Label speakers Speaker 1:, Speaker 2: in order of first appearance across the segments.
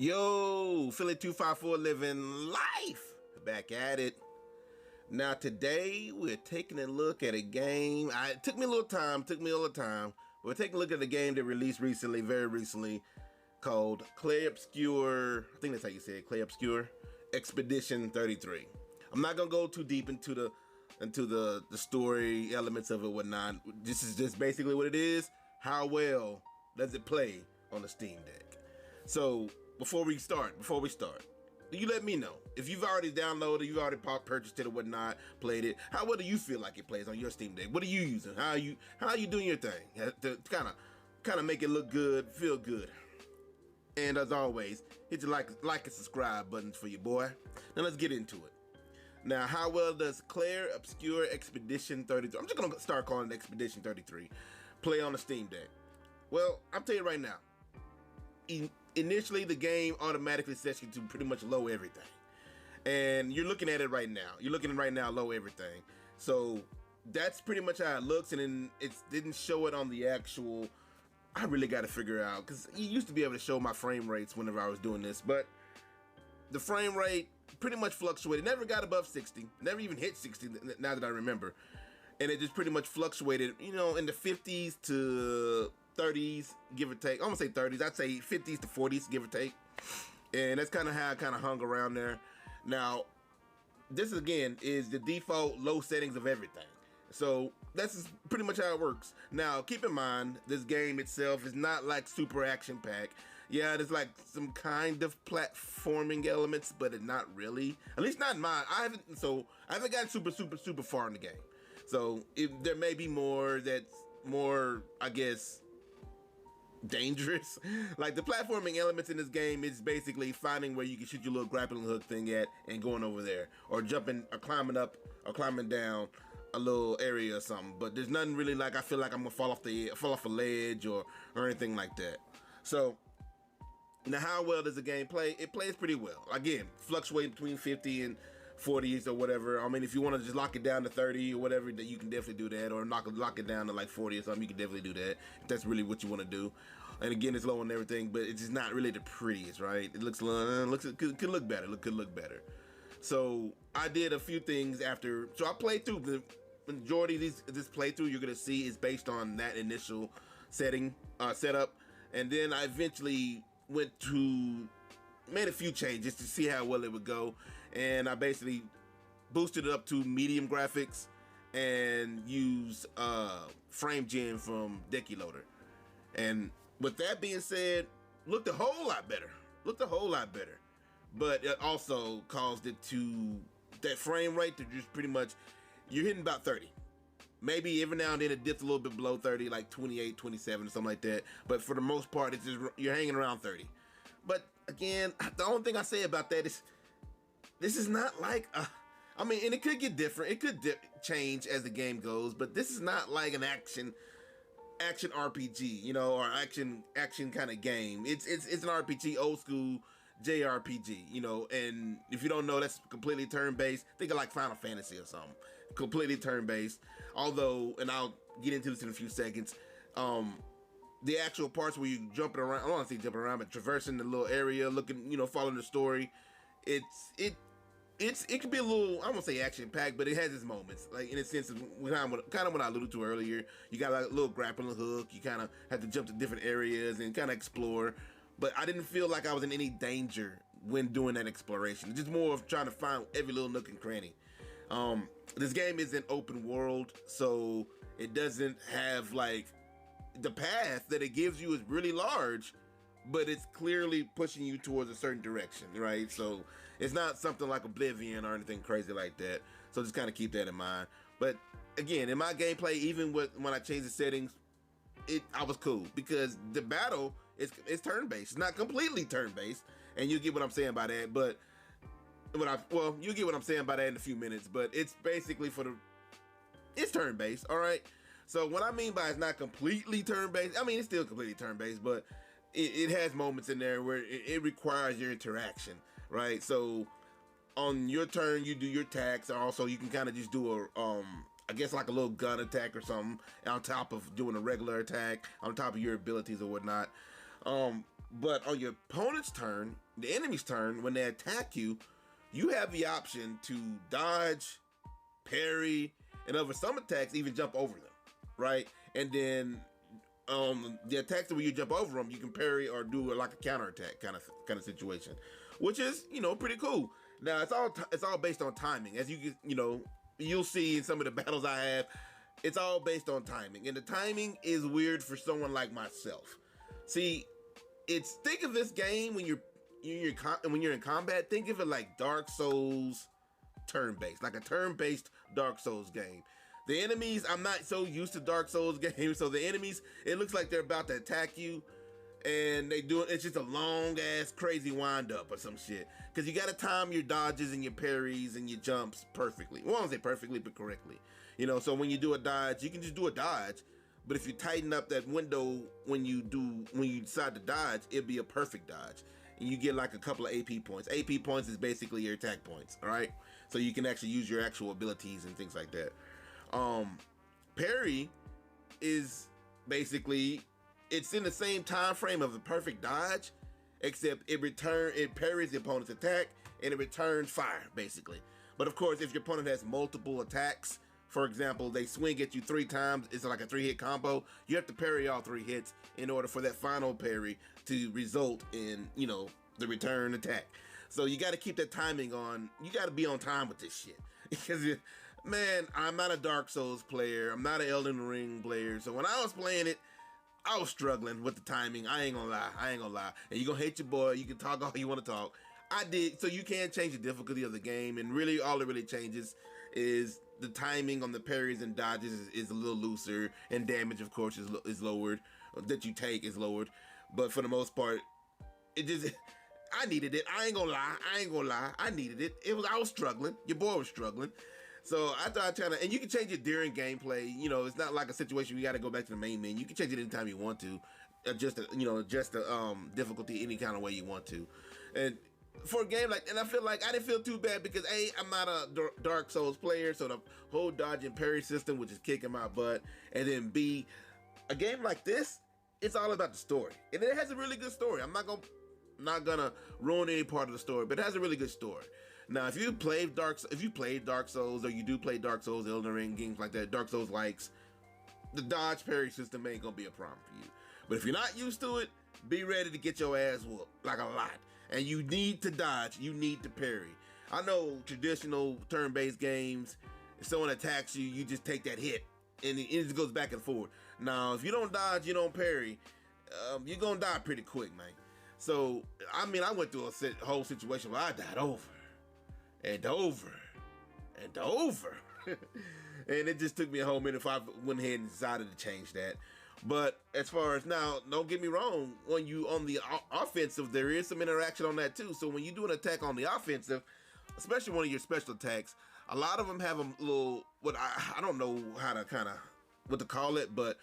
Speaker 1: Yo, Philly 254 living life. Back at it. Now today we're taking a look at a game. It took me a little time. We're taking a look at a game that released recently, very recently, called Clair Obscur. I think that's how you say it, Clair Obscur Expedition 33. I'm not gonna go too deep into the story elements of it, whatnot. This is just basically what it is. How well does it play on the Steam Deck? So before we start, you let me know if you've already downloaded, you've already purchased it or whatnot, played it. How well do you feel like it plays on your Steam Deck? What are you using? How are you doing your thing to kind of make it look good, feel good? And as always, hit the like and subscribe buttons for your boy. Now let's get into it. Now, how well does Clair Obscur Expedition 33? I'm just gonna start calling it Expedition 33. Play on the Steam Deck. Well, I'll tell you right now. Initially, the game automatically sets you to pretty much low everything. And you're looking at it right now. Low everything. So that's pretty much how it looks. And then it didn't show it on the actual. I really got to figure out, because you used to be able to show my frame rates whenever I was doing this. But the frame rate pretty much fluctuated. Never got above 60. Never even hit 60 now that I remember. And it just pretty much fluctuated, in the 50s to 30s, give or take. I'm gonna say 30s. I'd say 50s to 40s, give or take. And that's kind of how I kind of hung around there. Now, this again is the default low settings of everything. So that's pretty much how it works. Now, keep in mind, this game itself is not like super action packed. Yeah, there's like some kind of platforming elements, but it's not really. At least not in mine. I haven't gotten super far in the game. So there may be more that's more, I guess, dangerous. Like the platforming elements in this game is basically finding where you can shoot your little grappling hook thing at and going over there, or jumping or climbing up or climbing down a little area or something. But there's nothing really like I feel like I'm gonna fall off a ledge or anything like that. So now, how well does the game play? It plays pretty well. Again, fluctuate between 50 and 40s or whatever. I mean, if you want to just lock it down to 30 or whatever, that you can definitely do that, or lock it down to like 40 or something. You can definitely do that if that's really what you want to do. And again, it's low on everything, but it's just not really the prettiest, right? It could look better. So I did a few things after. So I played through the majority of this playthrough. You're gonna see is based on that initial setup, and then I eventually made a few changes to see how well it would go, and I basically boosted it up to medium graphics and used frame gen from Decky Loader. And with that being said, looked a whole lot better. But it also caused it to that frame rate to just pretty much you're hitting about 30. Maybe every now and then it dips a little bit below 30, like 28, 27 or something like that. But for the most part, it's just you're hanging around 30. But again, the only thing I say about that is this is not like and it could get different. It could change as the game goes, but this is not like an action RPG, or action kind of game. It's an RPG, old school JRPG, and if you don't know, that's completely turn-based. Think of like Final Fantasy or something. Completely turn-based. Although, and I'll get into this in a few seconds, the actual parts where you jumping around, I don't want to say jumping around, but traversing the little area, looking, following the story, it could be a little, I won't say action packed, but it has its moments. Like in a sense of kind of what I alluded to earlier. You got like a little grappling hook. You kind of have to jump to different areas and kind of explore. But I didn't feel like I was in any danger when doing that exploration. It's just more of trying to find every little nook and cranny. This game is an open world, so it doesn't have like the path that it gives you is really large, but it's clearly pushing you towards a certain direction, right? So it's not something like Oblivion or anything crazy like that. So just kind of keep that in mind. But again, in my gameplay, even when I changed the settings, I was cool because the battle is turn-based. It's not completely turn-based, and you get what I'm saying by that. But you'll get what I'm saying by that in a few minutes. But it's basically it's turn-based, all right. So what I mean by it's not completely turn-based, it's still completely turn-based, but it has moments in there where it requires your interaction, right? So on your turn, you do your attacks. Also, you can kind of just do I guess like a little gun attack or something on top of doing a regular attack, on top of your abilities or whatnot. But on your opponent's turn, the enemy's turn, when they attack you, you have the option to dodge, parry, and over some attacks, even jump over them, right? And then the attacks where you jump over them, you can parry or do like a counterattack kind of situation, which is pretty cool. Now it's all based on timing, as you'll see in some of the battles I have. It's all based on timing, and the timing is weird for someone like myself. See, think of this game when you're in combat. Think of it like Dark Souls turn-based, like a turn-based Dark Souls game. The enemies, I'm not so used to Dark Souls games, so the enemies, it looks like they're about to attack you, and it's just a long-ass crazy wind-up or some shit. Because you gotta time your dodges and your parries and your jumps perfectly. Well, I won't say perfectly, but correctly. So when you do a dodge, you can just do a dodge, but if you tighten up that window when you decide to dodge, it'll be a perfect dodge. And you get like a couple of AP points. AP points is basically your attack points, all right? So you can actually use your actual abilities and things like that. Parry is basically, it's in the same time frame of the perfect dodge, except it parries the opponent's attack and it returns fire, basically. But of course, if your opponent has multiple attacks, for example, they swing at you 3 times, it's like a 3-hit combo, you have to parry all 3 hits in order for that final parry to result in, the return attack. So you got to keep that timing on. You got to be on time with this shit. Because, man, I'm not a Dark Souls player. I'm not an Elden Ring player. So when I was playing it, I was struggling with the timing. I ain't gonna lie. And you gonna hate your boy. You can talk all you want to talk. I did. So you can change the difficulty of the game. And really, all it really changes is the timing on the parries and dodges is a little looser. And damage, of course, is lowered. That you take is lowered. But for the most part, I needed it. I ain't gonna lie. I needed it. I was struggling. Your boy was struggling. So I thought I'd try to, and you can change it during gameplay. It's not like a situation where you got to go back to the main menu. You can change it anytime you want to. Adjust the difficulty any kind of way you want to. And for a game and I feel like I didn't feel too bad because A, I'm not a Dark Souls player, so the whole dodge and parry system, which is kicking my butt. And then B, a game like this, it's all about the story, and it has a really good story. I'm not gonna ruin any part of the story, but it has a really good story. Now, if you played Dark Souls, or you do play Dark Souls, Elden Ring, games like that, Dark Souls likes, the dodge parry system ain't gonna be a problem for you. But if you're not used to it, be ready to get your ass whooped, like a lot. And you need to dodge, you need to parry. I know traditional turn-based games, if someone attacks you, you just take that hit, and it just goes back and forth. Now, if you don't dodge, you don't parry, you're gonna die pretty quick, man. So, I went through a whole situation where I died over and over and over. And it just took me a whole minute if I went ahead and decided to change that. But as far as now, don't get me wrong, when you on the offensive, there is some interaction on that too. So when you do an attack on the offensive, especially one of your special attacks, a lot of them have a little, I don't know what to call it, but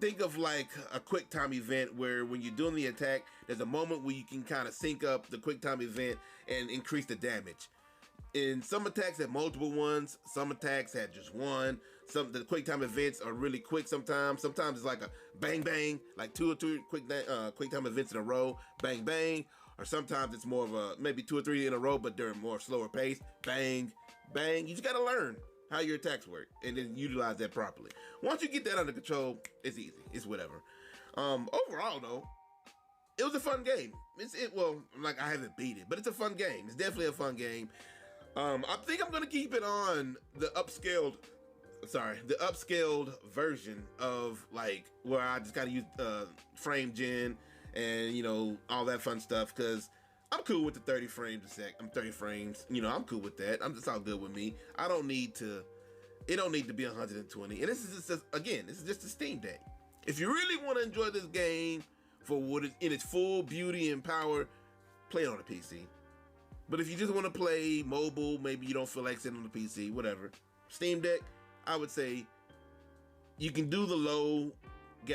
Speaker 1: think of like a quick time event where when you're doing the attack, there's a moment where you can kind of sync up the quick time event and increase the damage. And some attacks have multiple ones, some attacks have just one. The quick time events are really quick sometimes. Sometimes it's like a bang bang, like 2 or 3 quick time events in a row, bang bang. Or sometimes it's more of maybe 2 or 3 in a row, but they're more slower pace, bang bang. You just gotta learn how your attacks work and then utilize that properly. Once you get that under control, it's easy. It's whatever. Overall though, it was a fun game. I haven't beat it, but it's a fun game. It's definitely a fun game. I think I'm gonna keep it on the upscaled version of where I just gotta use frame gen and all that fun stuff, because I'm cool with the 30 frames a sec. I'm 30 frames. I'm cool with that. It's all good with me. It don't need to be 120. And this is just a Steam Deck. If you really want to enjoy this game for what is in its full beauty and power, play it on a PC. But if you just want to play mobile, maybe you don't feel like sitting on the PC, whatever. Steam Deck, I would say you can do the low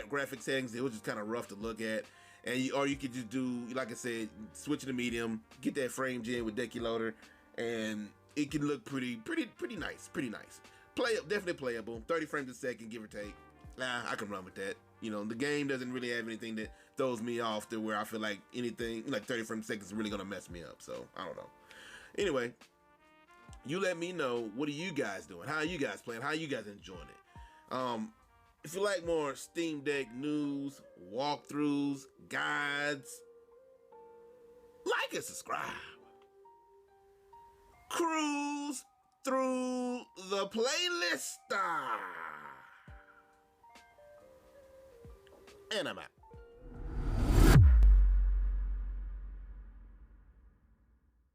Speaker 1: graphic settings. It was just kind of rough to look at. Or you could just do, like I said, switch to medium, get that frame gen with Decky Loader, and it can look pretty nice. Definitely playable. 30 frames a second, give or take. I can run with that. You know, the game doesn't really have anything that throws me off to where I feel like anything, like 30 frames a second is really going to mess me up. So, I don't know. Anyway, you let me know, what are you guys doing? How are you guys playing? How are you guys enjoying it? If you like more Steam Deck news, walkthroughs, guides, like and subscribe. Cruise through the playlist. And I'm out.